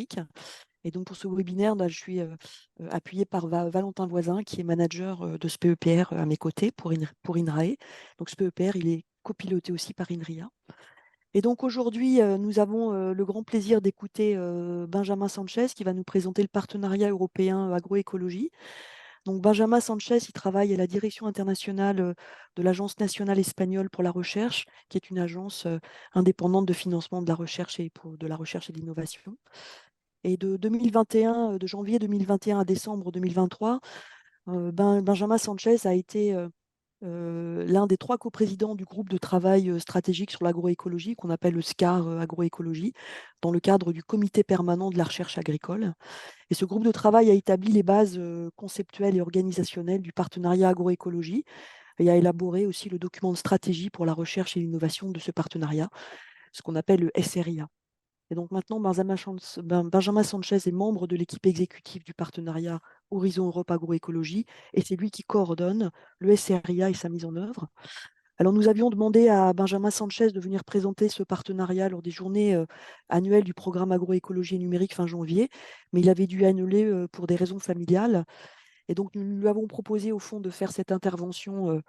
numérique. Et donc, pour ce webinaire, je suis appuyée par Valentin Voisin, qui est manager de ce PEPR à mes côtés pour INRAE. Donc, ce PEPR, il est copiloté aussi par INRIA. Et donc, aujourd'hui, nous avons le grand plaisir d'écouter Benjamin Sanchez, qui va nous présenter le partenariat européen agroécologie. Donc, Benjamin Sanchez, il travaille à la direction internationale de l'Agence nationale espagnole pour la recherche, qui est une agence indépendante de financement de la recherche et de l'innovation. Et de janvier 2021 à décembre 2023, Benjamin Sanchez a été l'un des 3 coprésidents du groupe de travail stratégique sur l'agroécologie, qu'on appelle le SCAR agroécologie, dans le cadre du comité permanent de la recherche agricole. Et ce groupe de travail a établi les bases conceptuelles et organisationnelles du partenariat agroécologie et a élaboré aussi le document de stratégie pour la recherche et l'innovation de ce partenariat, ce qu'on appelle le SRIA. Et donc maintenant, Benjamin Sanchez est membre de l'équipe exécutive du partenariat Horizon Europe Agroécologie et c'est lui qui coordonne le SRIA et sa mise en œuvre. Alors nous avions demandé à Benjamin Sanchez de venir présenter ce partenariat lors des journées annuelles du programme agroécologie et numérique fin janvier, mais il avait dû annuler pour des raisons familiales. Et donc nous lui avons proposé au fond de faire cette intervention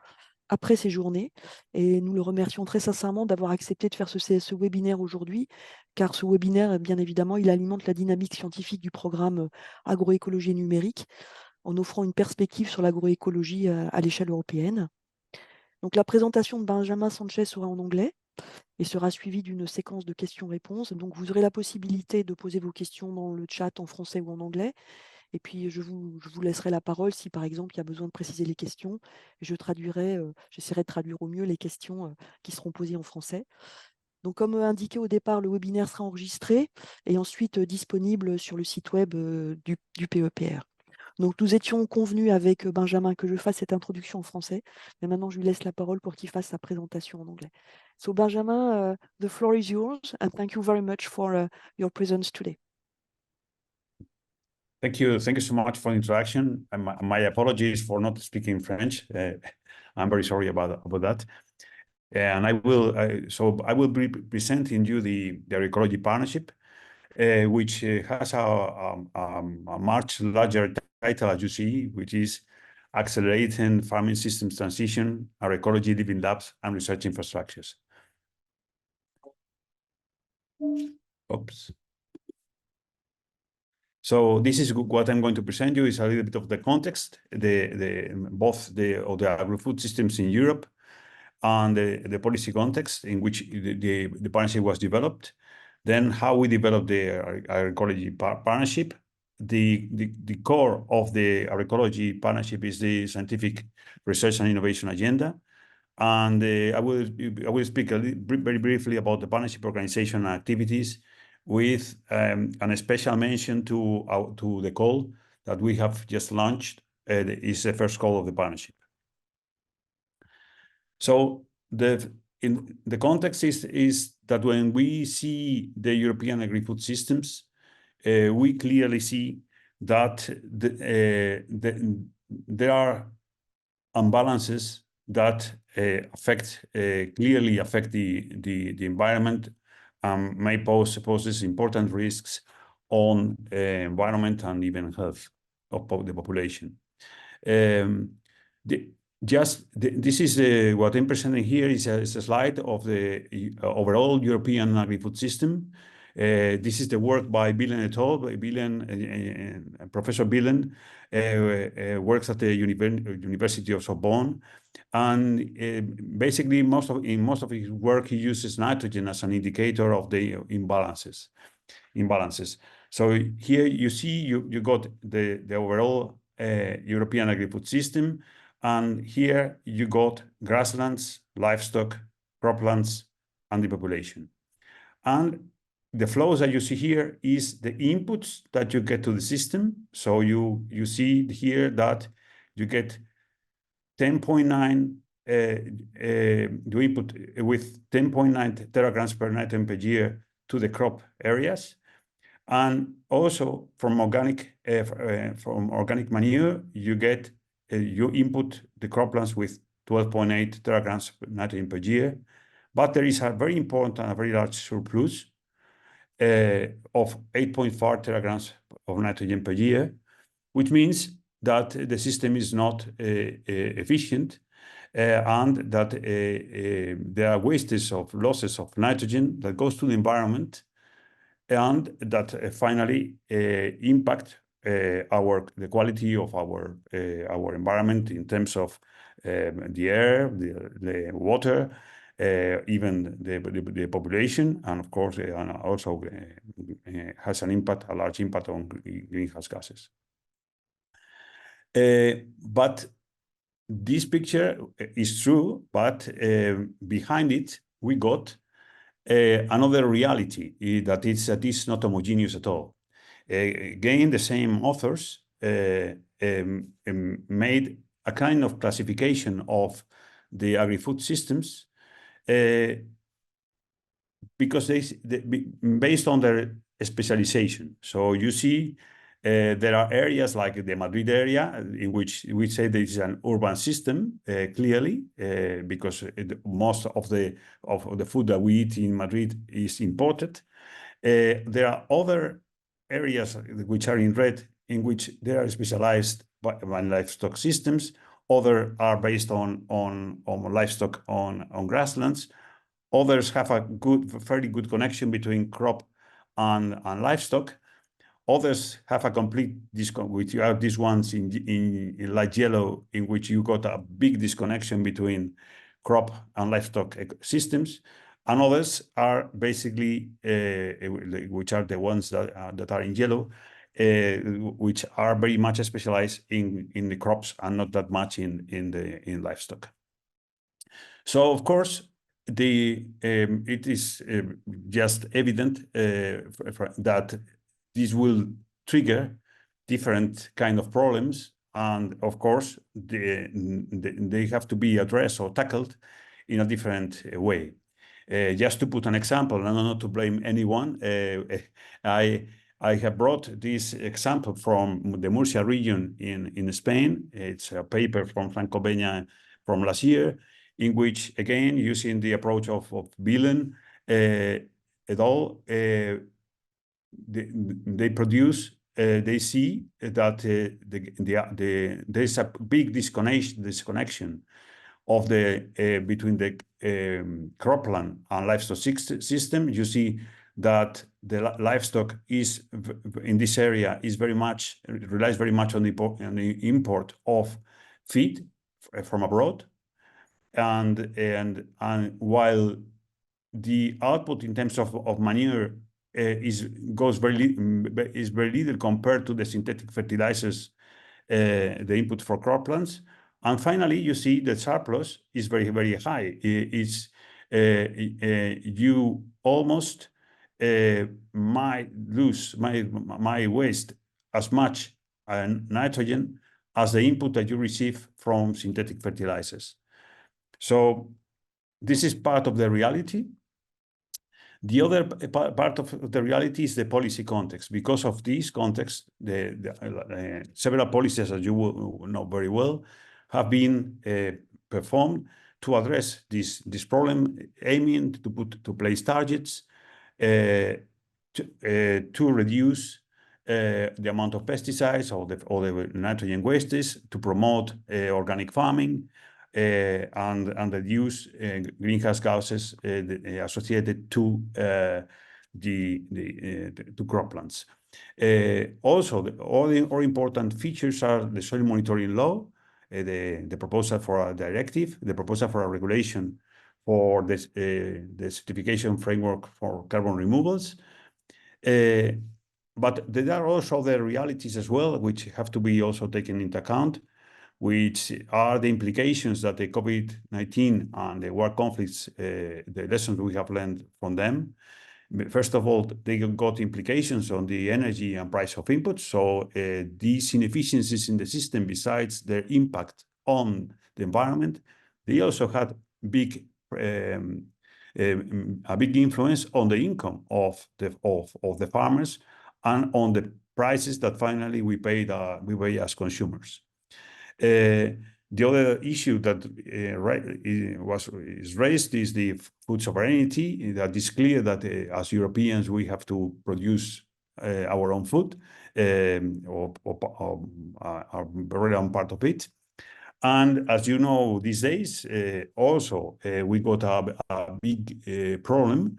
après ces journées. Et nous le remercions très sincèrement d'avoir accepté de faire ce webinaire aujourd'hui, car ce webinaire, bien évidemment, il alimente la dynamique scientifique du programme agroécologie numérique en offrant une perspective sur l'agroécologie à l'échelle européenne. Donc la présentation de Benjamin Sanchez sera en anglais et sera suivie d'une séquence de questions-réponses. Donc vous aurez la possibilité de poser vos questions dans le chat en français ou en anglais. Et puis, je vous laisserai la parole si, par exemple, il y a besoin de préciser les questions. J'essaierai de traduire au mieux les questions qui seront posées en français. Donc, comme indiqué au départ, le webinaire sera enregistré et ensuite disponible sur le site web du PEPR. Donc, nous étions convenus avec Benjamin que je fasse cette introduction en français. Mais maintenant, je lui laisse la parole pour qu'il fasse sa présentation en anglais. So, Benjamin, the floor is yours, and thank you very much for your presence today. Thank you so much for the introduction. And my apologies for not speaking French. I'm very sorry about that. And I will be presenting you the Agroecology Partnership, which has a much larger title, as you see, which is Accelerating Farming Systems Transition, Agroecology Living Labs, and Research Infrastructures. Oops. So this is what I'm going to present you is a little bit of the context, both the agro-food systems in Europe and the policy context in which the partnership was developed. Then how we developed the agroecology partnership. The core of the agroecology partnership is the scientific research and innovation agenda. And I will speak very briefly about the partnership organization and activities, with a special mention to the call that we have just launched. Is the first call of the partnership. So the context is that when we see the European agri-food systems, we clearly see that there are imbalances that clearly affect the environment. May poses important risks on environment and even health of the population. This is what I'm presenting here is a slide of the overall European agri-food system. This is the work by Billen et al. Professor Billen works at the University of Sorbonne, and basically in most of his work he uses nitrogen as an indicator of the imbalances. So here you see you got the overall European agri-food system, and here you got grasslands, livestock, croplands, and the population. And the flows that you see here is the inputs that you get to the system. So you see here that you get 10.9 you input with 10.9 teragrams per nitrogen per year to the crop areas, and also from organic manure you get you input the croplands with 12.8 teragrams per nitrogen per year. But there is a very important and a very large surplus of 8.4 teragrams of nitrogen per year, which means that the system is not efficient, and that there are wastes of losses of nitrogen that goes to the environment, and that finally impact the quality of our environment in terms of the air, the water, even the population, and of course, and also has a large impact on greenhouse gases. But this picture is true, but behind it, we got another reality that is not homogeneous at all. Again, the same authors made a kind of classification of the agri-food systems because based on their specialization. So you see, there are areas like the Madrid area in which we say there is an urban system, clearly, because most of the food that we eat in Madrid is imported. There are other areas which are in red, in which they are specialized by livestock systems. Others are based on livestock on grasslands. Others have a fairly good connection between crop and livestock. Others have a complete disconnection, which you have these ones in light yellow, in which you got a big disconnection between crop and livestock systems. And others are basically, which are the ones that are in yellow, which are very much specialized in the crops and not that much in livestock. So of course, it is just evident that this will trigger different kind of problems, and of course they have to be addressed or tackled in a different way. Just to put an example, and not to blame anyone, I have brought this example from the Murcia region in Spain. It's a paper from Franco Beña from last year, in which, again, using the approach of Bielen et al., they see that there's a big disconnection of between the cropland and livestock system. You see that the livestock is in this area relies very much on the import of feed from abroad, and while the output in terms of manure is very little compared to the synthetic fertilizers, the input for croplands. And finally, you see the surplus is very, very high. You almost might waste as much nitrogen as the input that you receive from synthetic fertilizers. So this is part of the reality. The other part of the reality is the policy context. Because of this context, several policies, as you will know very well, have been performed to address this problem, aiming to place targets to reduce the amount of pesticides or the nitrogen wastes, to promote organic farming, and reduce greenhouse gases associated to croplands. Also, all important features are the soil monitoring law, the proposal for a directive, the proposal for a regulation for the certification framework for carbon removals. But there are also the realities as well, which have to be also taken into account, which are the implications that the COVID-19 and the war conflicts, the lessons we have learned from them. First of all, they got implications on the energy and price of inputs. So these inefficiencies in the system, besides their impact on the environment, they also had a big influence on the income of the farmers and on the prices that finally we pay as consumers. The other issue that is raised is the food sovereignty. That is clear that as Europeans we have to produce our own food, or a relevant part of it. And as you know, these days also we got a big problem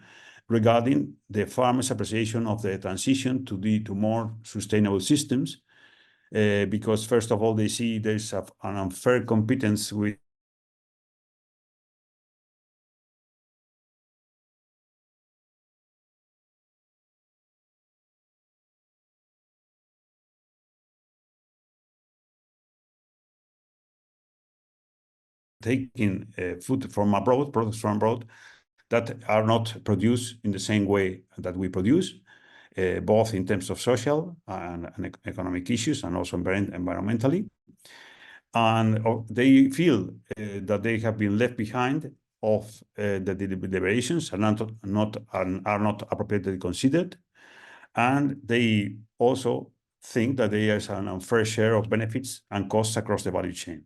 regarding the farmers' appreciation of the transition to more sustainable systems. Because first of all, they see there's an unfair competence with taking food from abroad, products from abroad, that are not produced in the same way that we produce, both in terms of social and economic issues and also environmentally. And they feel that they have been left behind of the deliberations and are not appropriately considered. And they also think that there is an unfair share of benefits and costs across the value chain.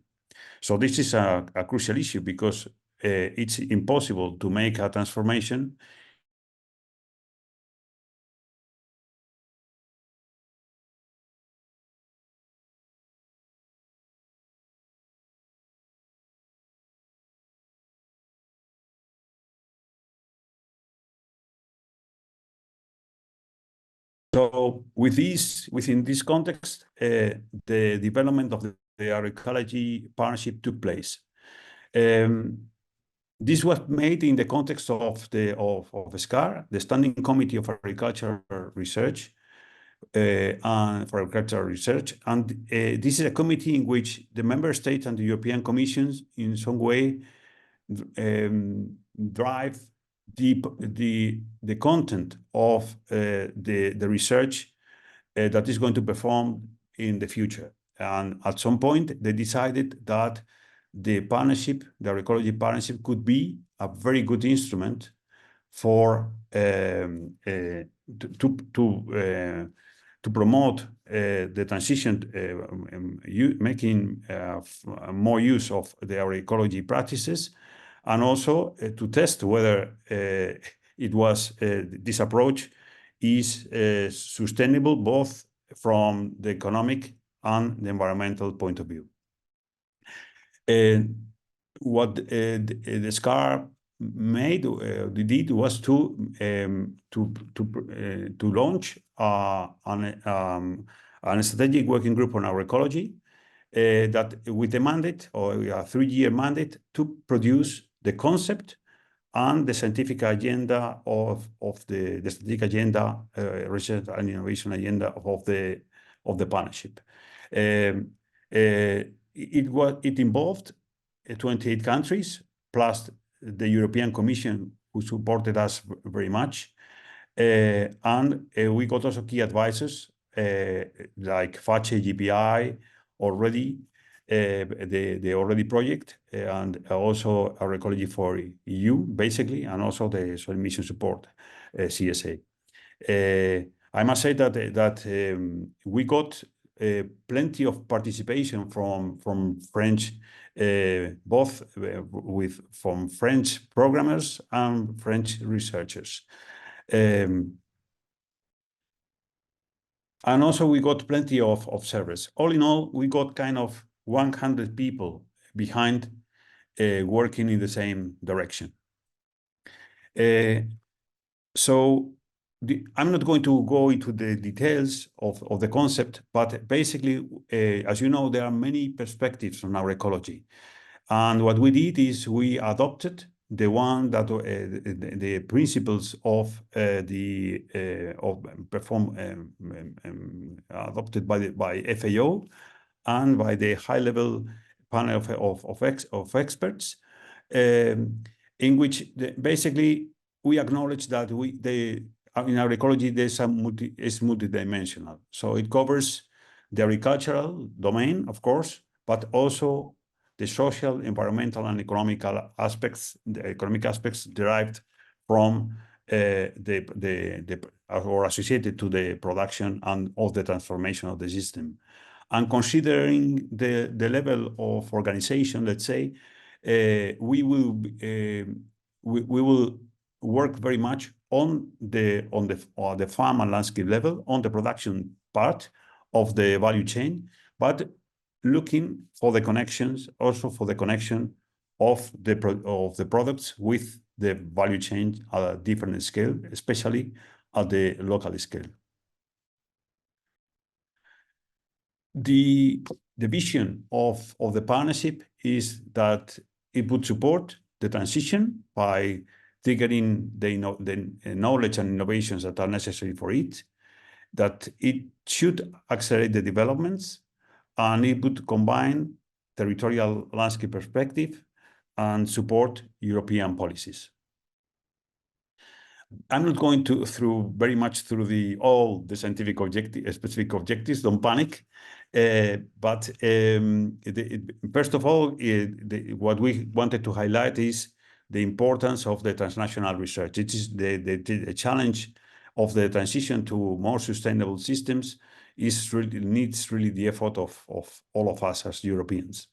So this is a crucial issue because it's impossible to make a transformation So within this context, the development of the Agroecology partnership took place. This was made in the context of SCAR, the Standing Committee of Agricultural Research, and for agricultural research. And this is a committee in which the member states and the European Commission in some way drive the content of the research that is going to perform in the future. And at some point, they decided that the partnership, the Agroecology partnership, could be a very good instrument for to promote the transition, making more use of the agroecology practices, and also to test whether this approach is sustainable both from the economic and the environmental point of view. What the SCAR did was to launch a strategic working group on agroecology that with the mandate, or a 3-year mandate, to produce the concept and the scientific agenda of the strategic agenda, research and innovation agenda of the partnership. It involved 28 countries plus the European Commission, who supported us very much, and we got also key advisors like FACE, GPI, already the already project, and also Agroecology for EU, basically, and also the Soil Mission Support, CSA. I must say that we got plenty of participation from French, both from French programmers and French researchers. And also we got plenty of observers. All in all, we got kind of 100 people behind working in the same direction. So I'm not going to go into the details of the concept, but basically, as you know, there are many perspectives on agroecology. And what we did is we adopted the one that the principles of adopted by FAO and by the high-level panel of experts, in which basically we acknowledge that in agroecology is multidimensional. So it covers the agricultural domain, of course, but also the social, environmental, and economic aspects. The economic aspects derived from or associated to the production and of the transformation of the system. And considering the level of organization, let's say, we will work very much on the farm and landscape level, on the production part of the value chain, but looking for the connections, also for the connection of the products with the value chain at a different scale, especially at the local scale. The vision of the partnership is that it would support the transition by triggering the knowledge and innovations that are necessary for it, that it should accelerate the developments, and it would combine territorial landscape perspective and support European policies. I'm not going very much through all the scientific specific objectives. Don't panic. But first of all, what we wanted to highlight is the importance of the transnational research. It is the challenge of the transition to more sustainable systems needs really the effort of all of us as Europeans.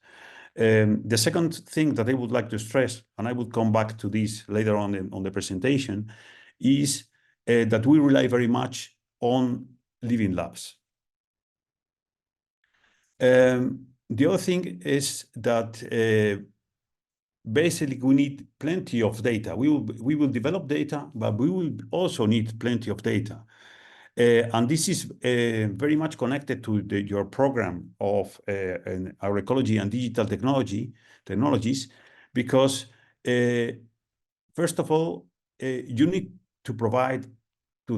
The second thing that I would like to stress, and I will come back to this later on the presentation, is that we rely very much on living labs. The other thing is that basically we need plenty of data. We will develop data, but we will also need plenty of data. And this is very much connected to your program of agroecology and digital technologies, because first of all, you need to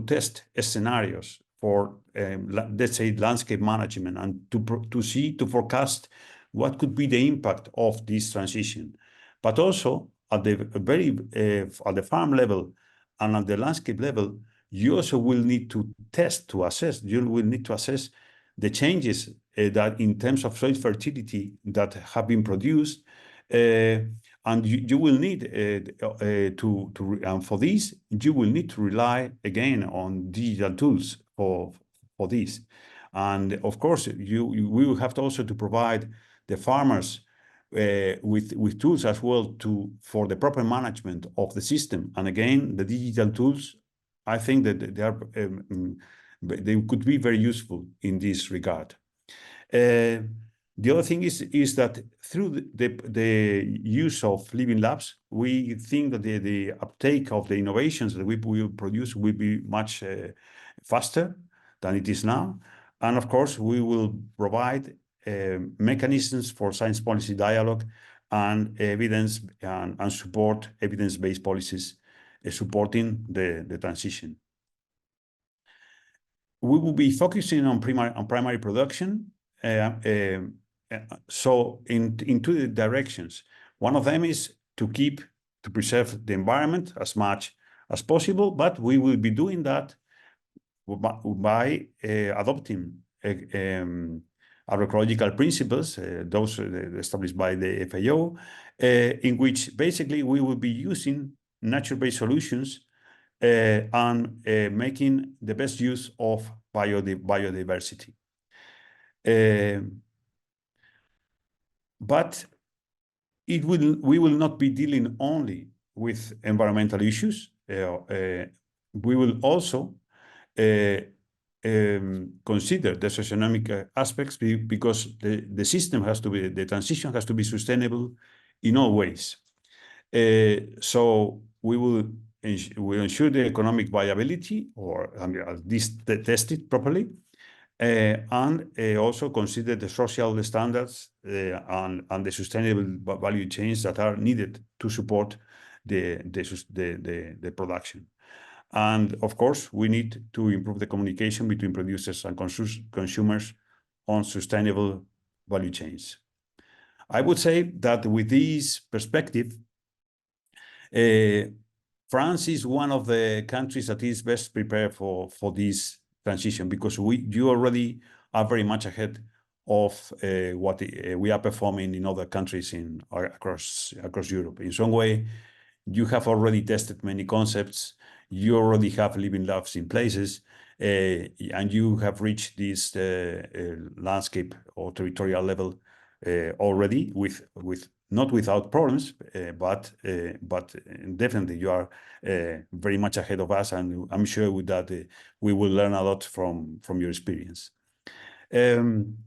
test scenarios for, let's say, landscape management, and to forecast what could be the impact of this transition. But also at the farm level and at the landscape level, you also will need to assess. You will need to assess the changes that in terms of soil fertility that have been produced, and you will need and for this you will need to rely again on digital tools for this. And of course, we will have to also to provide the farmers with tools as well for the proper management of the system. And again, the digital tools, I think that they could be very useful in this regard. The other thing is that through the use of living labs, we think that the uptake of the innovations that we will produce will be much faster than it is now. And of course, we will provide mechanisms for science policy dialogue and evidence and support evidence-based policies supporting the transition. We will be focusing on primary production. So in two directions. One of them is to preserve the environment as much as possible, but we will be doing that by adopting agroecological principles, those established by the FAO, in which basically we will be using nature-based solutions and making the best use of biodiversity. But we will not be dealing only with environmental issues. We will also consider the socioeconomic aspects, because the transition has to be sustainable in all ways. So we will ensure the economic viability, or at least test it properly, and also consider the social standards and the sustainable value chains that are needed to support the production. And of course, we need to improve the communication between producers and consumers on sustainable value chains. I would say that with this perspective, France is one of the countries that is best prepared for this transition, because you already are very much ahead of what we are performing in other countries across Europe. In some way, you have already tested many concepts. You already have living labs in places. and you have reached this landscape or territorial level already not without problems, but definitely you are very much ahead of us, and I'm sure that we will learn a lot from your experience. I'm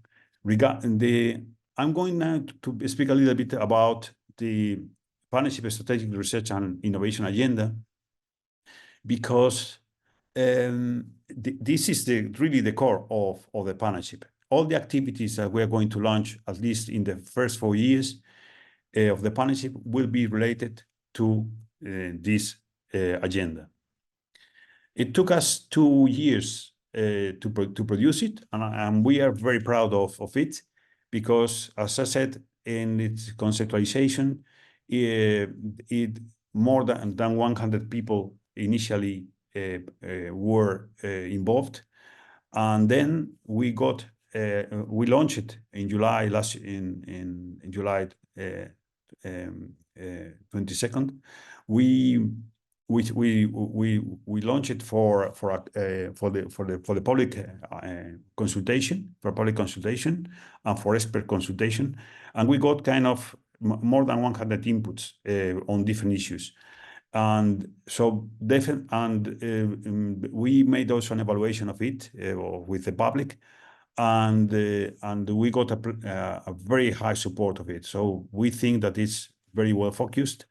going now to speak a little bit about the Partnership Strategic Research and Innovation Agenda, because this is really the core of the partnership. All the activities that we are going to launch, at least in the first 4 years of the partnership, will be related to this agenda. It took us 2 years to produce it, and we are very proud of it, because, as I said, in its conceptualization, more than 100 people initially were involved, and then we launched it in July in July 22nd. We launched it for the public consultation, and for expert consultation, and we got kind of more than 100 inputs on different issues. And so we made also an evaluation of it with the public, and we got a very high support of it. So we think that it's very well focused,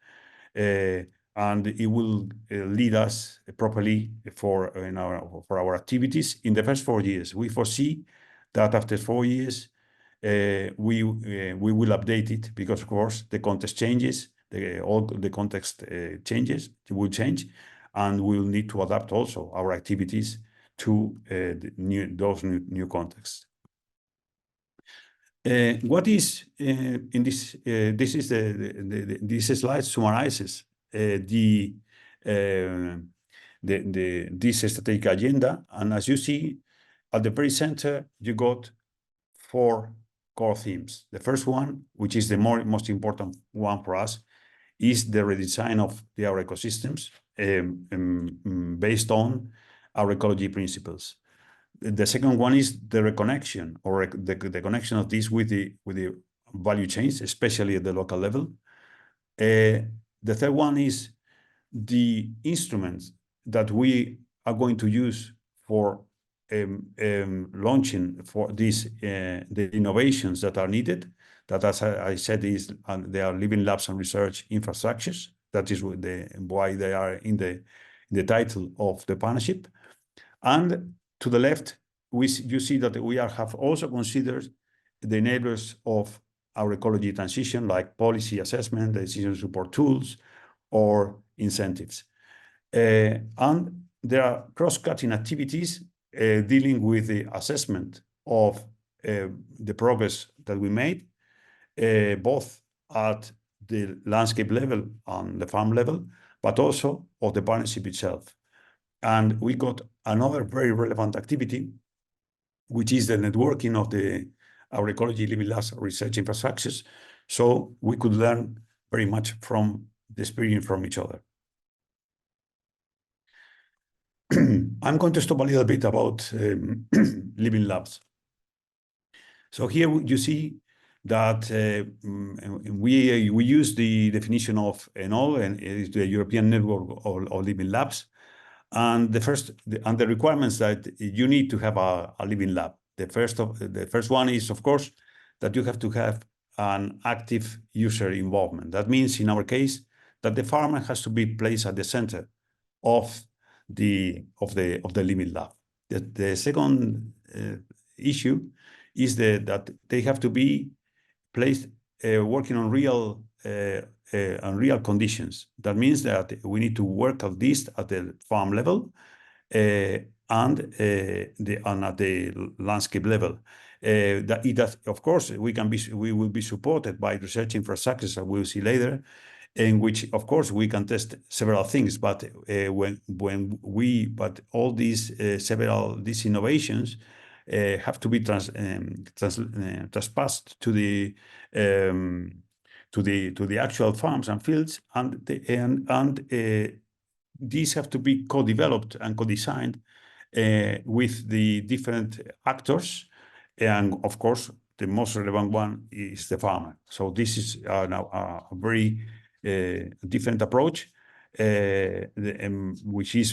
and it will lead us properly for our activities in the first 4 years. We foresee that after 4 years, we will update it, because of course the context changes, all the context will change, and we'll need to adapt also our activities to those new contexts. What is in this? This slide summarizes this strategic agenda, and as you see at the very center, you got 4 core themes. The first one, which is the most important one for us, is the redesign of our ecosystems based on agroecology principles. The second one is the reconnection, or the connection of this with the value chains, especially at the local level. The third one is the instruments that we are going to use for launching for these the innovations that are needed. That, as I said, they are living labs and research infrastructures. That is why they are in the title of the partnership. And to the left, you see that we have also considered the enablers of our ecology transition, like policy assessment, decision support tools, or incentives. And there are cross-cutting activities dealing with the assessment of the progress that we made, both at the landscape level and the farm level, but also of the partnership itself. And we got another very relevant activity, which is the networking of the agroecology living labs research infrastructures, so we could learn very much from the experience from each other. I'm going to stop a little bit about living labs. So here you see that we use the definition of ENOL, and it is the European Network of Living Labs. And the requirements that you need to have a living lab. The first one is, of course, that you have to have an active user involvement. That means, in our case, that the farmer has to be placed at the center of the living lab. The second issue is that they have to be placed working on real conditions. That means that we need to work at least at the farm level and at the landscape level. Of course, we will be supported by research infrastructures that we'll see later, in which, of course, we can test several things. But all these these innovations have to be transpassed to the actual farms and fields, and these have to be co-developed and co-designed with the different actors, and of course, the most relevant one is the farmer. So this is now a very different approach, which is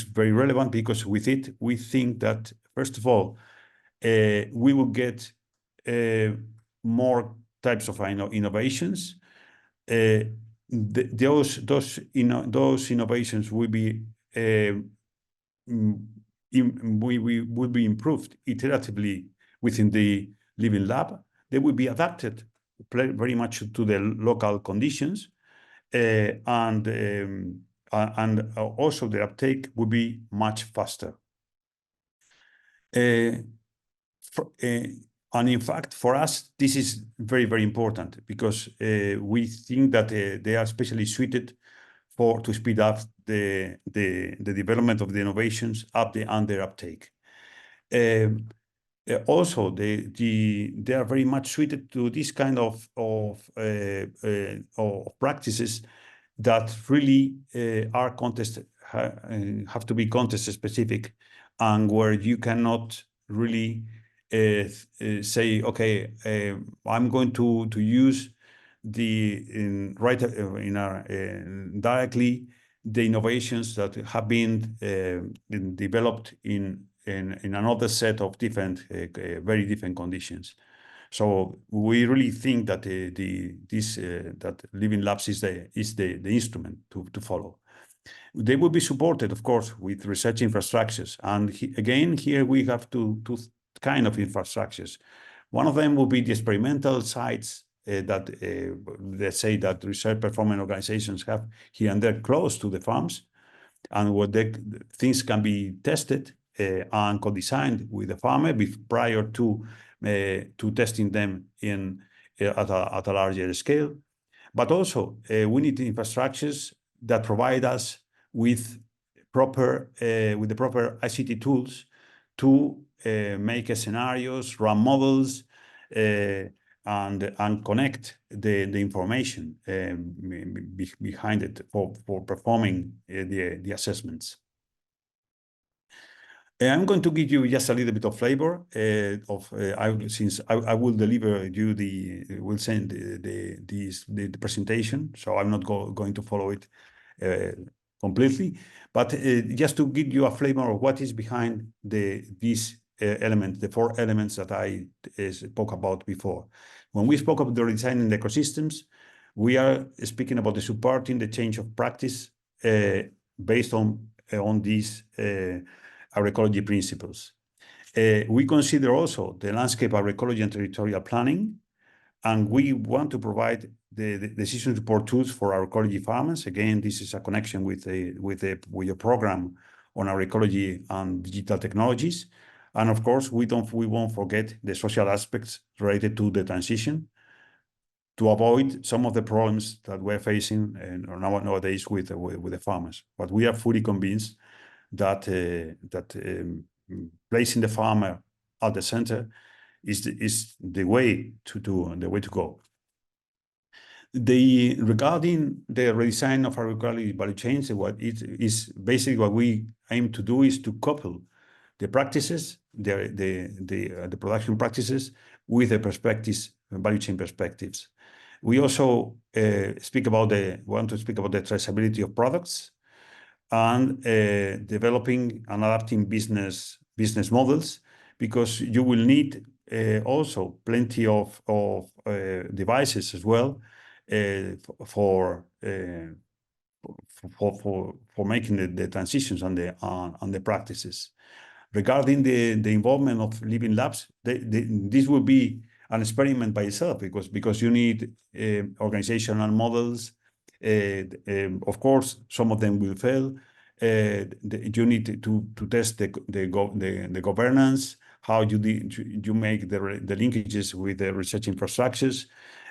very relevant, because with it we think that first of all we will get more types of innovations. Those innovations will be will be improved iteratively within the living lab. They will be adapted very much to the local conditions, and also the uptake will be much faster. And in fact, for us, this is very, very important, because we think that they are especially suited to speed up the development of the innovations and their uptake. Also, they are very much suited to this kind of practices that really are have to be context specific, and where you cannot really say, okay, I'm going to use directly the innovations that have been developed in another set of different, very different conditions. So we really think that that Living Labs is the instrument to follow. They will be supported, of course, with research infrastructures, and again here we have two kind of infrastructures. One of them will be the experimental sites that let's say that research performing organizations have here and there close to the farms, and where things can be tested and co-designed with the farmer prior to testing them at a larger scale. But also we need infrastructures that provide us with the proper ICT tools to make scenarios, run models, and connect the information behind it for performing the assessments. I'm going to give you just a little bit of flavor since I will deliver you will send the presentation, so I'm not going to follow it completely, but just to give you a flavor of what is behind these elements, the 4 elements that I spoke about before. When we spoke about the redesigning the ecosystems, we are speaking about the supporting the change of practice based on these agroecology principles. We consider also the landscape agroecology and territorial planning, and we want to provide the decision support tools for agroecology farmers. Again, this is a connection with your program on agroecology and digital technologies. And of course, we won't forget the social aspects related to the transition, to avoid some of the problems that we're facing nowadays with the farmers. But we are fully convinced that placing the farmer at the center is the way to go. Regarding the redesign of agroecology value chains, what it is basically what we aim to do is to couple the practices, the production practices, with the perspectives, value chain perspectives. We also want to speak about the traceability of products, and developing and adapting business models, because you will need also plenty of devices as well for making the transitions and the practices. Regarding the involvement of Living Labs, this will be an experiment by itself, because you need organizational models. Of course, some of them will fail. You need to test the governance, how you make the linkages with the research infrastructures.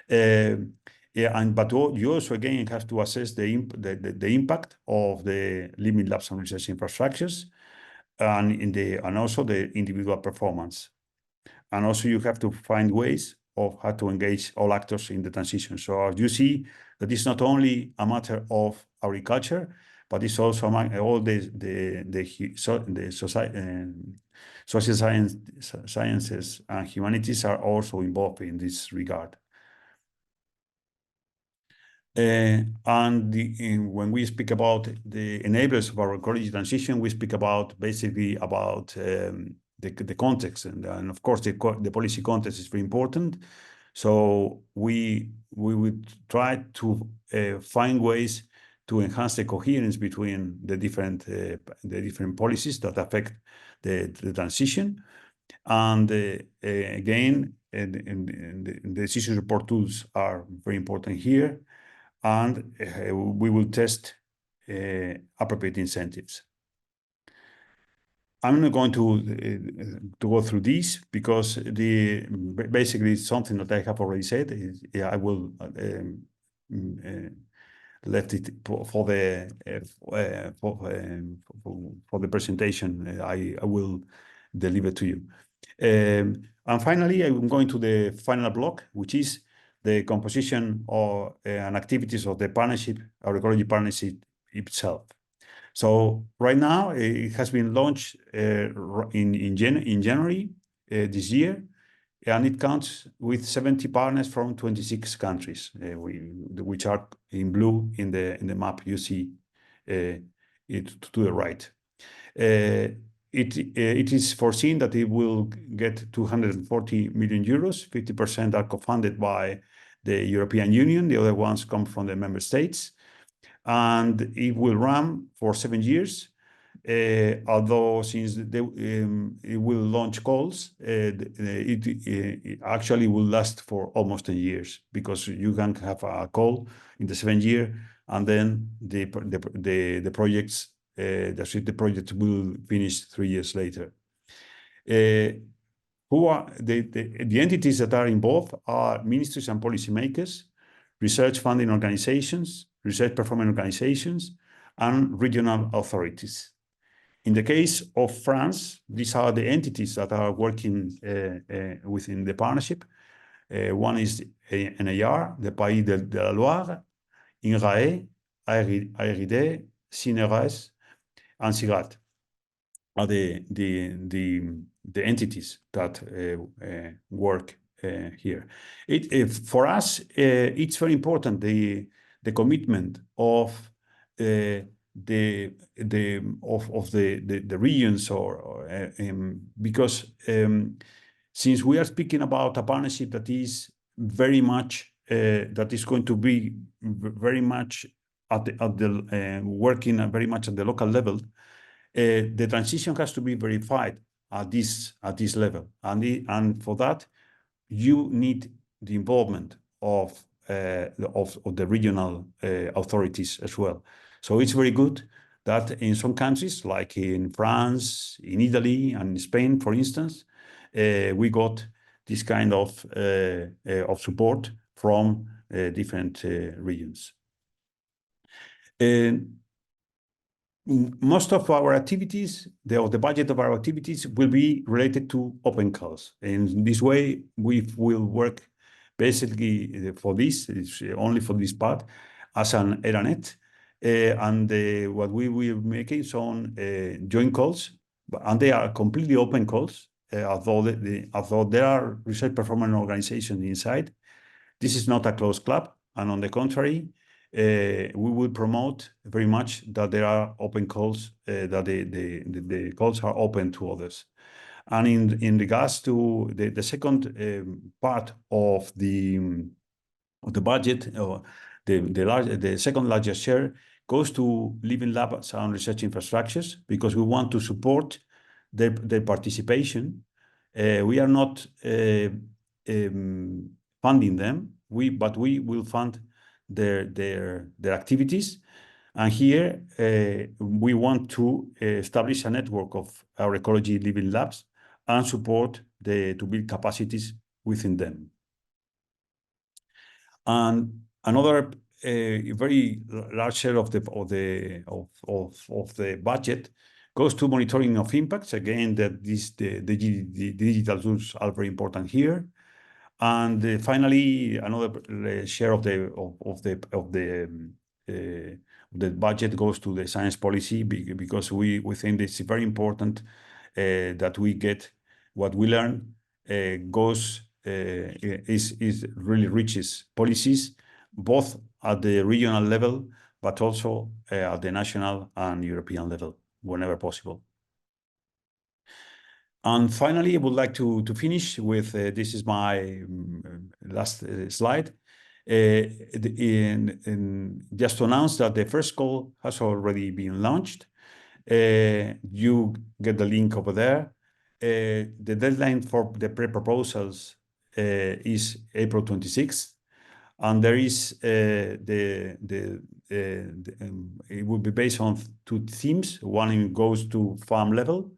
But you also again have to assess the impact of the Living Labs and research infrastructures, and also the individual performance. And also you have to find ways of how to engage all actors in the transition. So you see that it's not only a matter of agriculture, but it's also among all social sciences and humanities are also involved in this regard. When we speak about the enablers of our ecology transition, we speak about basically about the context, and of course the policy context is very important. So we would try to find ways to enhance the coherence between the different policies that affect the transition. And again, the decision support tools are very important here. And we will test appropriate incentives. I'm not going to go through these because basically it's something that I have already said. I will left it for the presentation. I will deliver to you. And finally, I'm going to the final block, which is the composition or and activities of the partnership, Agroecology partnership itself. So right now it has been launched in January this year, and it counts with 70 partners from 26 countries, which are in blue in the map you see it to the right. It is foreseen that it will get 240 million euros. 50% are co-funded by the European Union. The other ones come from the member states. And it will run for 7 years. Although since it will launch calls, it actually will last for almost 10 years, because you can have a call in the 7th year, and then the project will finish 3 years later. Who are the entities that are involved are ministries and policymakers, research funding organizations, research performance organizations, and regional authorities. In the case of France, these are the entities that are working within the partnership. One is NAR, the Pays de la Loire, INRAE, ARID, CNRS, and SIGAT are the entities that work here. For us, it's very important the commitment of the regions, because since we are speaking about a partnership that is very much that is going to be very much working very much at the local level, the transition has to be verified at this level, and for that you need the involvement of the regional authorities as well. So it's very good that in some countries, like in France, in Italy, and in Spain, for instance, we got this kind of support from different regions. Most of our activities, the budget of our activities, will be related to open calls. In this way, we will work basically for this, it's only for this part, as an ERANET. What we will make is on joint calls, and they are completely open calls, although there are research performance organizations inside. This is not a closed club, and on the contrary, we will promote very much that there are open calls, that the calls are open to others. And in regards to the second part of the budget, or the second largest share goes to living labs and research infrastructures, because we want to support their participation. We are not funding them, but we will fund their activities. And here we want to establish a network of agroecology living labs and support to build capacities within them. And another very large share of the budget goes to monitoring of impacts. Again, that the digital tools are very important here. And finally, another share of the the budget goes to the science policy, because we think it's very important that we get what we learn is really reaches policies, both at the regional level, but also at the national and European level, whenever possible. And finally, I would like to finish with, this is my last slide. Just to announce that the first call has already been launched. You get the link over there. The deadline for the pre-proposals is April 26th. And there is it will be based on 2 themes. One goes to farm level,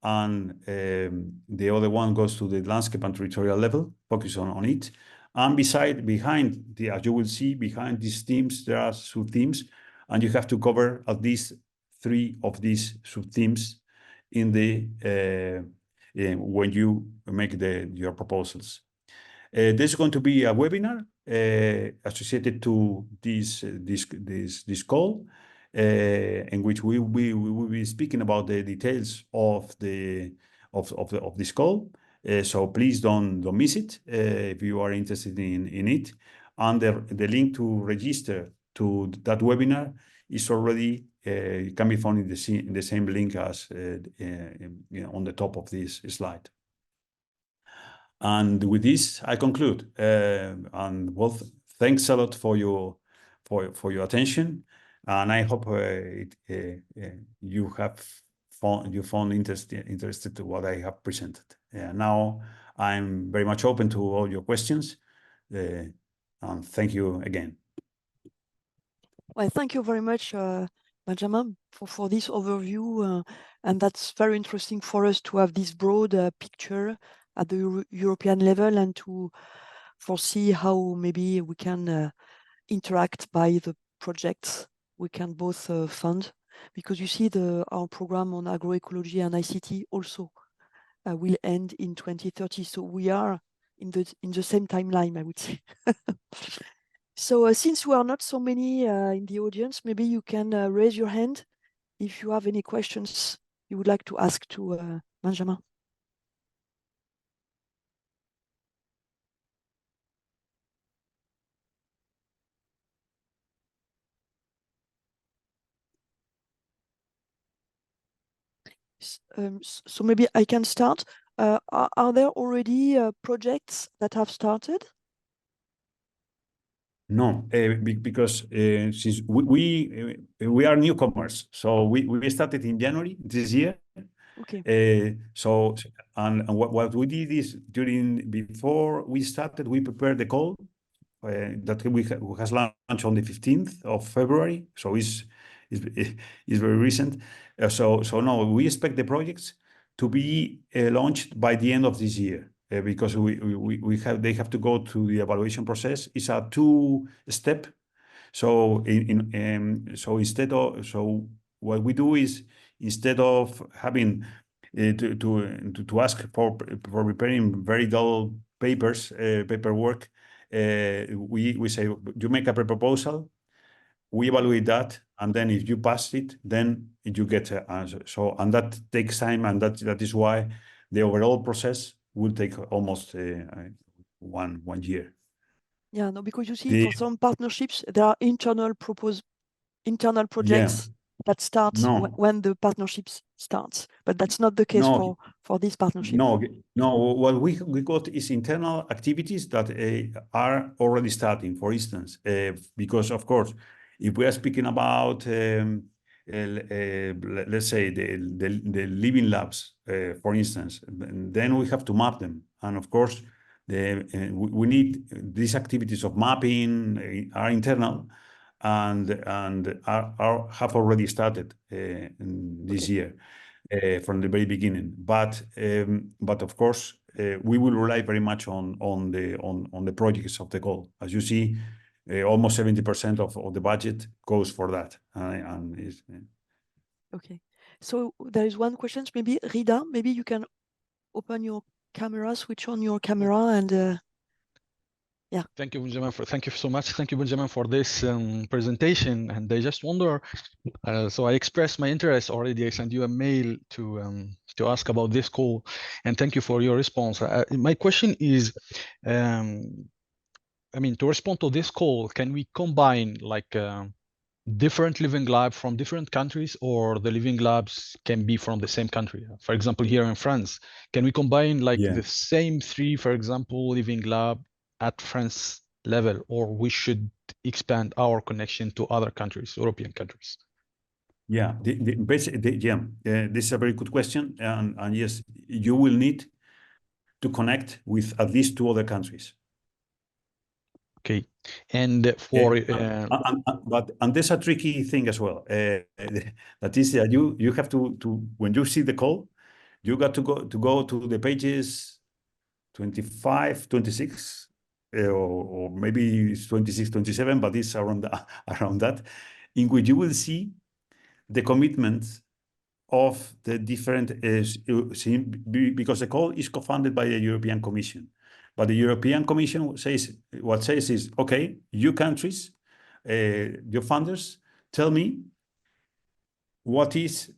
and the other one goes to the landscape and territorial level, focus on it. And behind as you will see, behind these themes, there are sub-themes, and you have to cover at least 3 of these sub-themes in when you make your proposals. There's going to be a webinar associated to this call, in which we will be speaking about the details of this call. So please don't miss it if you are interested in it. And the link to register to that webinar is already can be found in the same link as on the top of this slide. And with this, I conclude. And well, thanks a lot for your attention, and I hope you found interested in what I have presented. Now I'm very much open to all your questions, and thank you again. Well, thank you very much, Benjamin, for this overview, and that's very interesting for us to have this broad picture at the European level and to foresee how maybe we can interact by the projects we can both fund, because you see our program on agroecology and ICT also will end in 2030. So we are in the same timeline, I would say. So since we are not so many in the audience, maybe you can raise your hand if you have any questions you would like to ask to Benjamin. So maybe I can start. Are there already projects that have started? No, because since we are newcomers, so we started in January this year. Okay. So what we did is before we started, we prepared the call that we has launched on the 15th of February. So it's very recent. So no, we expect the projects to be launched by the end of this year. Because they have to go through the evaluation process. It's a 2-step. So what we do is, instead of having to ask for preparing very dull paperwork, we say you make a proposal, we evaluate that, and then if you pass it, then you get an answer. So, and that takes time, and that is why the overall process will take almost 1 year. Yeah, no, because you see, for some partnerships, there are internal projects that start when the partnerships starts, but that's not the case for this partnership. No, what we got is internal activities that are already starting. For instance, because of course, if we are speaking about let's say the living labs, for instance, then we have to map them, and of course we need these activities of mapping are internal and have already started this year from the very beginning. But of course we will rely very much on the projects of the goal. As you see, almost 70% of the budget goes for that. Okay, so there is one question. Maybe Rida, maybe you can open your camera, switch on your camera, and Yeah. Thank you, Benjamin. Thank you so much. Thank you, Benjamin, for this presentation. And I just wonder, so I expressed my interest already. I sent you a mail to ask about this call, and thank you for your response. My question is, I mean, to respond to this call, can we combine like different living labs from different countries, or the living labs can be from the same country? For example, here in France, can we combine like the same three, for example, living lab at France level, or we should expand our connection to other countries, European countries? Yeah, this is a very good question, and yes, you will need to connect with at least 2 other countries. Okay, and for but there's a tricky thing as well. That is that you have to when you see the call, you got to go to the pages 25, 26, or maybe it's 26, 27, but it's around that, in which you will see the commitments of the different because the call is co-funded by the European Commission. But the European Commission says is, okay, you countries, your funders, tell me what is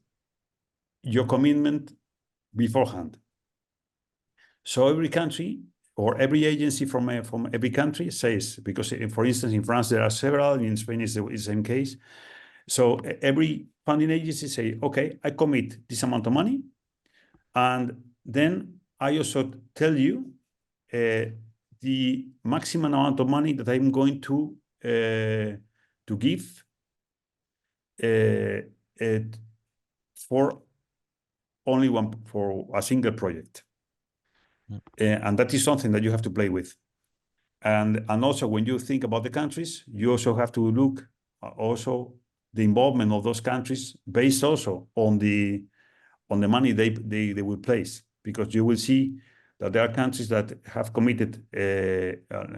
your commitment beforehand. So every country or every agency from every country says, because for instance, in France, there are several, in Spain is the same case. So every funding agency say, okay, I commit this amount of money. And then I also tell you the maximum amount of money that I'm going to give for a single project. And that is something that you have to play with. And also when you think about the countries, you also have to look also the involvement of those countries based also on the money they will place, because you will see that there are countries that have committed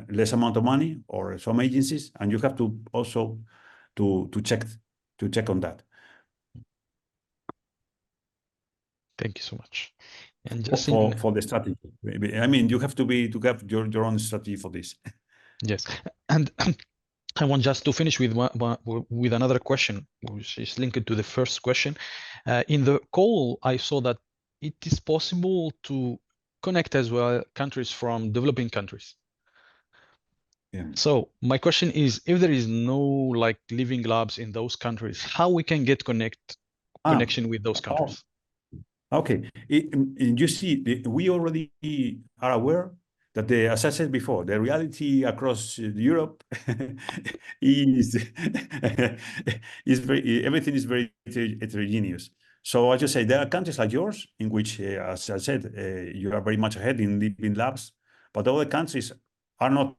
less amount of money, or some agencies, and you have to also to check on that. Thank you so much. And just for the strategy, I mean, you have to have your own strategy for this. Yes, and I want just to finish with with another question, which is linked to the first question. In the call, I saw that it is possible to connect as well countries from developing countries. Yeah. So my question is, if there is no like living labs in those countries, how we can get connection with those countries? Okay, you see, we already are aware that as I said before, the reality across Europe is everything is very heterogeneous. So I just say there are countries like yours in which, as I said, you are very much ahead in living labs, but other countries are not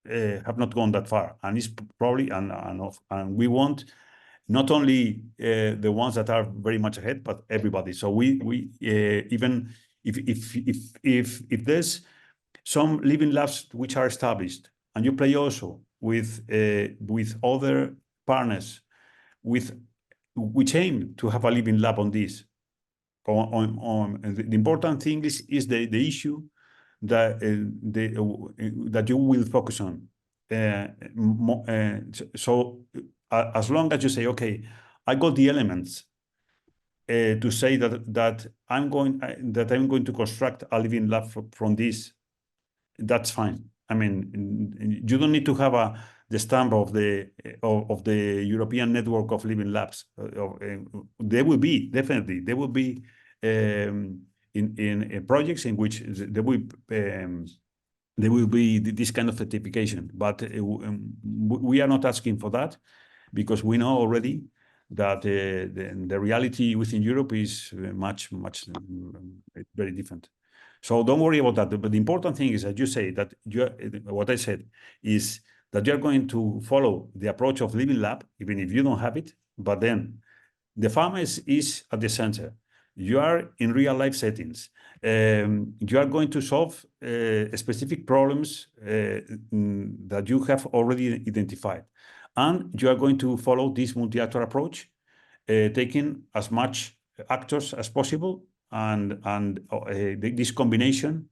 have not gone that far, and it's probably and we want not only the ones that are very much ahead, but everybody. So we even if there's some living labs which are established, and you play also with other partners which aim to have a living lab on this. The important thing is the issue that you will focus on. So as long as you say, okay, I got the elements to say that I'm going to construct a living lab from this, that's fine. I mean, you don't need to have the stamp of the European network of living labs. There will be in projects in which there will be this kind of certification, but we are not asking for that, because we know already that the reality within Europe is much very different. So don't worry about that. But the important thing is that you say that what I said is that you're going to follow the approach of living lab, even if you don't have it. But then the farmer is at the center. You are in real life settings. You are going to solve specific problems that you have already identified. And you are going to follow this multi-actor approach, taking as much actors as possible, and this combination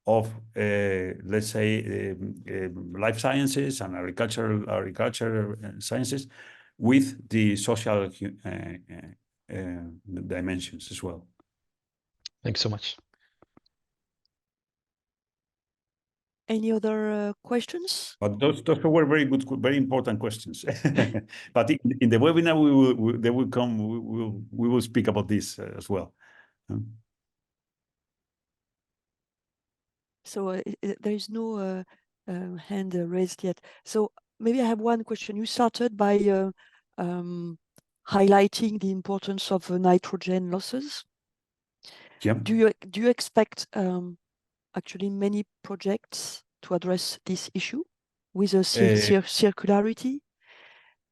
let's say, life sciences and agricultural sciences with the social dimensions as well. Thanks so much. Any other questions? But those were very good, very important questions. But in the webinar, they will come. We will speak about this as well. So there is no hand raised yet. So maybe I have one question. You started by highlighting the importance of nitrogen losses. Yeah. Do you expect actually many projects to address this issue with a circularity?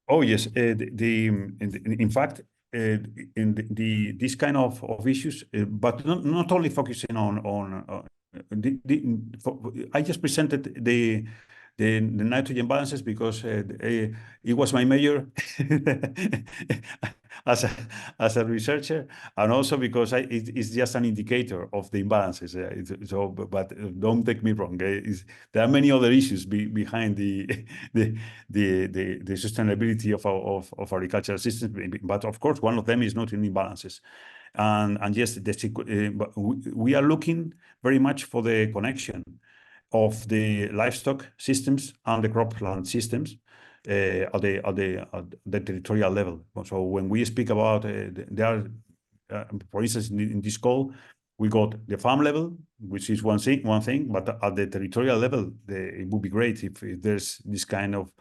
Oh yes, in fact, this kind of issues, but not only focusing on I just presented the nitrogen balances because it was my major as a researcher, and also because it's just an indicator of the imbalances. But don't take me wrong. There are many other issues behind the sustainability of agricultural systems. But of course, one of them is nutrient imbalances. And yes, we are looking very much for the connection of the livestock systems and the cropland systems at the territorial level. So when we speak about there are, for instance, in this call, we got the farm level, which is one thing, but at the territorial level, it would be great if there's this kind of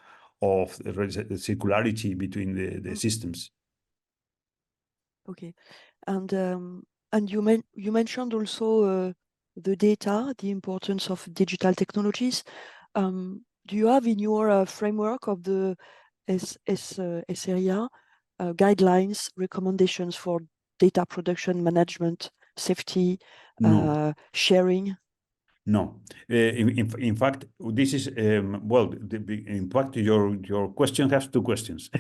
circularity between the systems. Okay, and you mentioned also the data, the importance of digital technologies. Do you have in your framework of the SRIA guidelines, recommendations for data production management, safety, sharing? No. In fact, this is well. In fact, your question has two questions.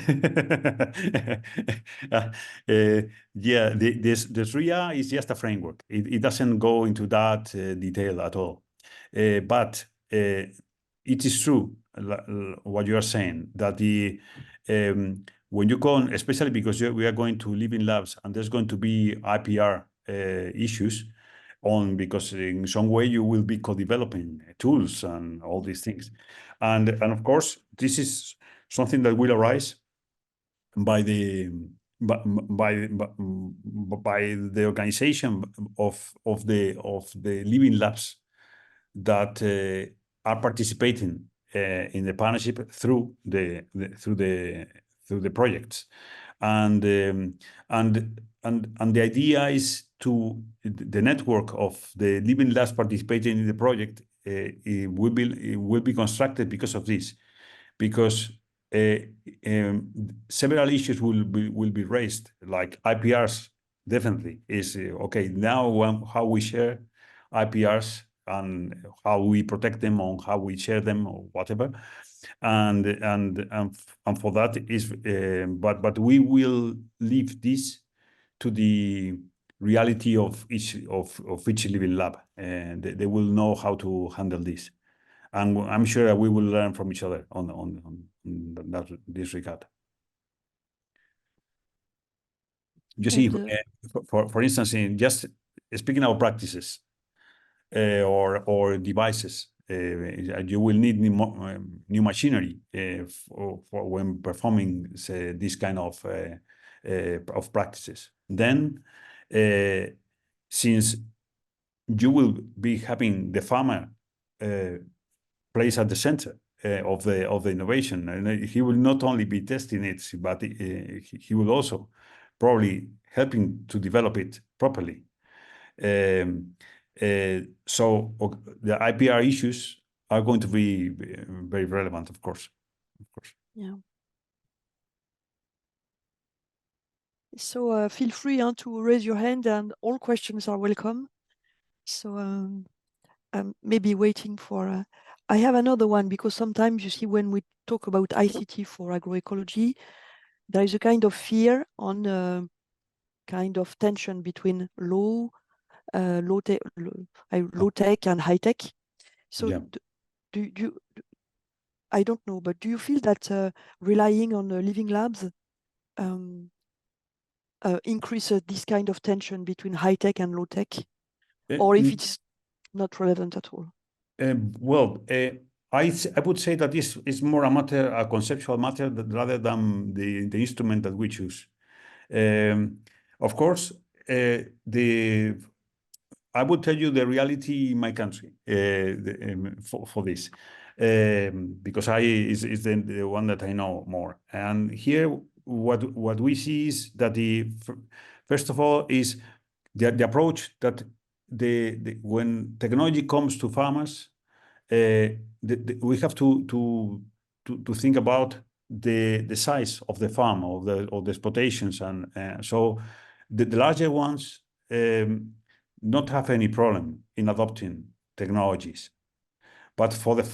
Yeah, the SRIA is just a framework. It doesn't go into that detail at all. But it is true what you are saying, that when you go on, especially because we are going to living labs and there's going to be IPR issues because in some way you will be co-developing tools and all these things. And of course, this is something that will arise by the organization of the living labs that are participating in the partnership through the projects, and the idea is to the network of the living labs participating in the project. It will be constructed because of this, because several issues will be raised, like IPRs. Definitely is okay now. How we share IPRs and how we protect them, or how we share them, or whatever, and for that is, but we will leave this to the reality of each living lab, and they will know how to handle this, and I'm sure that we will learn from each other on this regard. You see, for instance, in just speaking of practices or devices, you will need new machinery for when performing this kind of practices. Then, since you will be having the farmer place at the center of the innovation, and he will not only be testing it, but he will also probably helping to develop it properly. So the IPR issues are going to be very relevant, of course. Yeah. So feel free to raise your hand, and all questions are welcome. So I'm maybe waiting for. I have another one, because sometimes you see when we talk about ICT for agroecology, there is a kind of fear on kind of tension between law, low tech and high tech. So Yeah. do you, I don't know, but do you feel that relying on living labs increases this kind of tension between high tech and low tech, or if it's not relevant at all? I would say that this is more a conceptual matter rather than the instrument that we choose. Of course, I would tell you the reality in my country for this, because is the one that I know more. And here, what we see is that first of all is the approach that when technology comes to farmers, we have to think about the size of the farm of the exploitations, and so the larger ones not have any problem in adopting technologies, but for the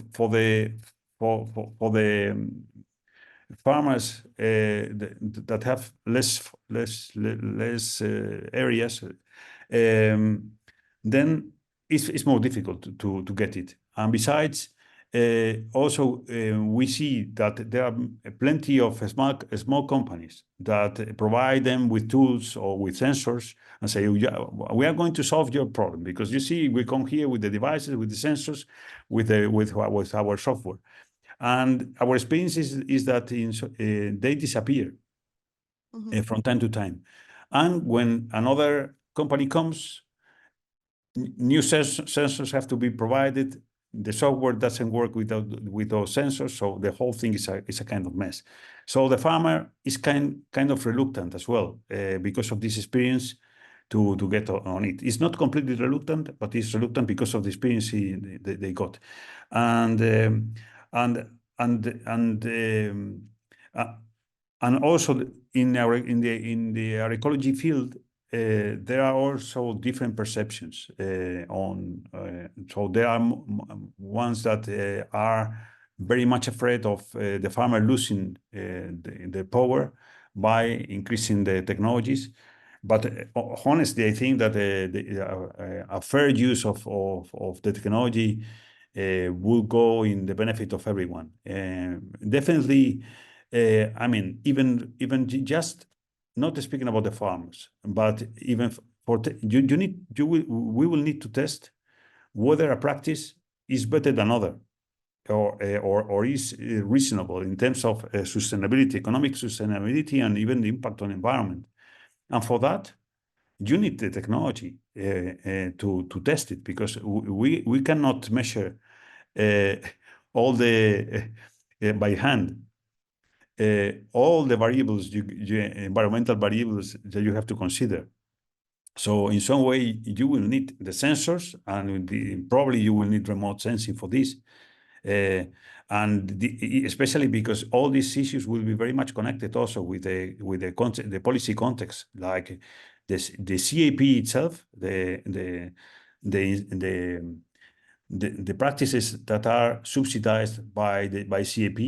farmers that have less areas, then it's more difficult to get it. And besides, also we see that there are plenty of small companies that provide them with tools or with sensors and say, yeah, we are going to solve your problem, because you see, we come here with the devices, with the sensors, with our software. And our experience is that they disappear from time to time. And when another company comes, new sensors have to be provided. The software doesn't work with those sensors, so the whole thing is a kind of mess. So the farmer is kind of reluctant as well because of this experience to get on it. It's not completely reluctant, but it's reluctant because of the experience they got, and also in the agroecology field. There are also different perceptions so there are ones that are very much afraid of the farmer losing the power by increasing the technologies. But honestly, I think that a fair use of the technology will go in the benefit of everyone. Definitely, I mean, even just not speaking about the farmers, but even we will need to test whether a practice is better than other, or is reasonable in terms of sustainability, economic sustainability, and even the impact on environment. And for that, you need the technology to test it, because we cannot measure all the by hand. All the variables, environmental variables that you have to consider. So in some way, you will need the sensors, and probably you will need remote sensing for this. Especially because all these issues will be very much connected also with the policy context, like the CAP itself, the practices that are subsidized by CAP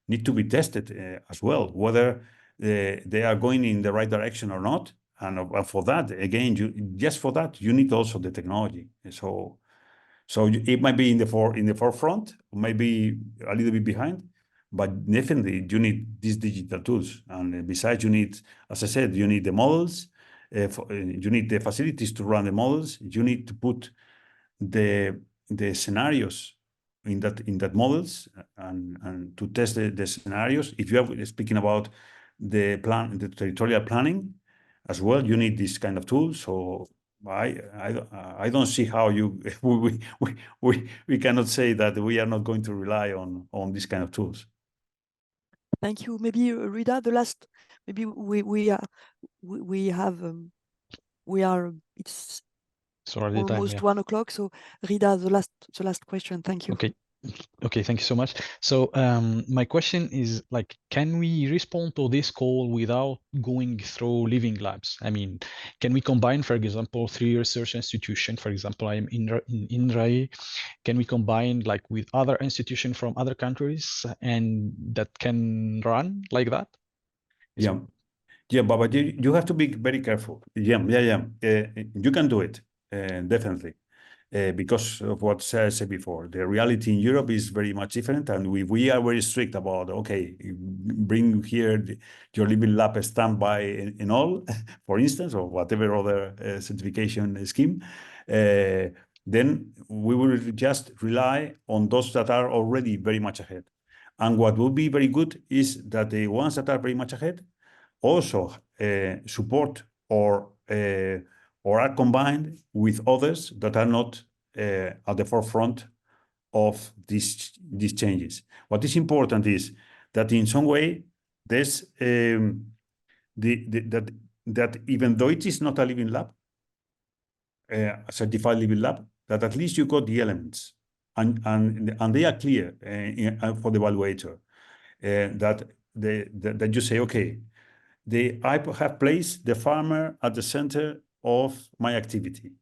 need to be tested as well, whether they are going in the right direction or not. And for that, again, just for that, you need also the technology. So it might be in the forefront, maybe a little bit behind, but definitely you need these digital tools. And besides, you need, as I said, you need the models, you need the facilities to run the models. You need to put the scenarios in that models and to test the scenarios. If you are speaking about the territorial planning as well, you need this kind of tools. So I don't see how we cannot say that we are not going to rely on this kind of tools. Thank you. Maybe Rida, the last. Maybe it's almost 1 o'clock. So Rida, the last question. Thank you. Okay, thank you so much. So my question is, like, can we respond to this call without going through living labs? I mean, can we combine, for example, 3 research institutions? For example, I am in INRAE. Can we combine like with other institutions from other countries, and that can run like that? Yeah, but you have to be very careful. Yeah. You can do it. definitely. Because of what I said before, the reality in Europe is very much different, and we are very strict about, okay, bring here your living lab standby in all, for instance, or whatever other certification scheme. Then we will just rely on those that are already very much ahead. And what will be very good is that the ones that are very much ahead also support or are combined with others that are not at the forefront of these changes. What is important is that in some way there's that even though it is not a living lab, a certified living lab, that at least you got the elements and they are clear for the evaluator, that you say, okay, I have placed the farmer at the center of my activity.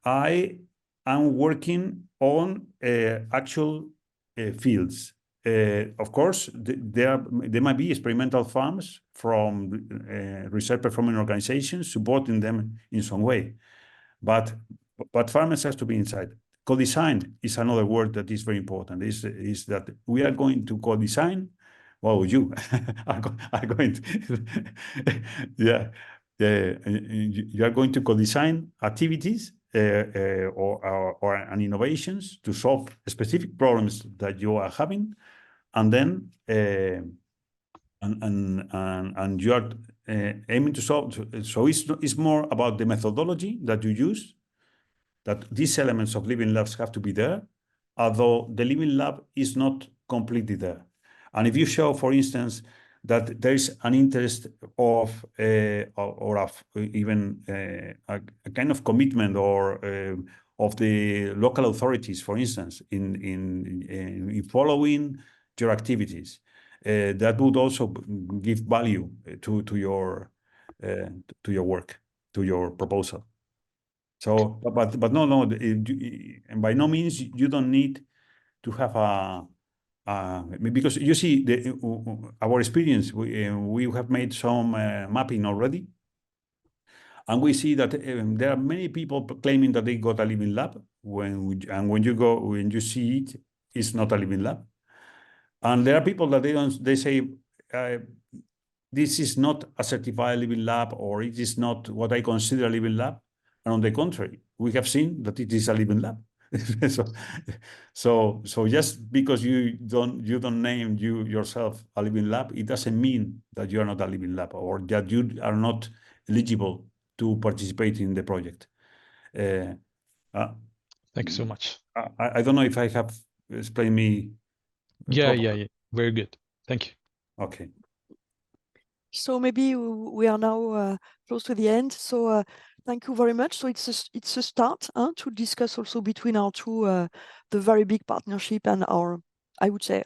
I am working on actual fields. Of course, there might be experimental farms from research performing organizations supporting them in some way, but farmers have to be inside. Co-design is another word that is very important. Is that we are going to co-design. Well, you are going to, yeah. You are going to co-design activities or innovations to solve specific problems that you are having, and then and you are aiming to solve. So it's more about the methodology that you use. That these elements of living labs have to be there, although the living lab is not completely there. And if you show, for instance, that there is an interest of even a kind of commitment or of the local authorities, for instance, in following your activities, that would also give value to your work, to your proposal. So, but no, and by no means you don't need to have because you see our experience. We have made some mapping already, and we see that there are many people claiming that they got a living lab. When you see it, it's not a living lab, and there are people that they say this is not a certified living lab, or it is not what I consider a living lab. And on the contrary, we have seen that it is a living lab. so just because you don't name yourself a living lab, it doesn't mean that you are not a living lab or that you are not eligible to participate in the project. Thank you so much. I don't know if I have explained me. Yeah. Very good. Thank you. Okay. So maybe we are now close to the end. So thank you very much. So it's a start to discuss also between our two the very big partnership and our, I would say,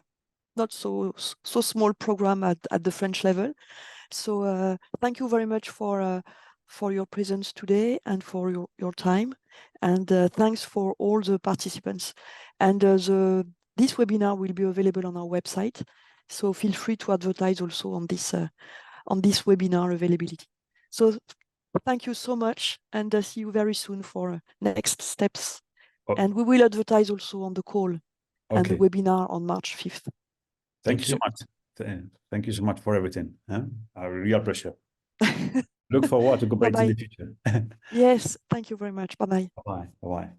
not so small program at the French level. So thank you very much for your presence today and for your time, and thanks for all the participants. And this webinar will be available on our website, so feel free to advertise also on this webinar availability. So thank you so much, and see you very soon for next steps. And we will advertise also on the call and the webinar on March 5th. Thank you so much. Thank you so much for everything. A real pleasure. Look forward to cooperate in the future. Yes, thank you very much. Bye-bye. Bye-bye. Bye-bye.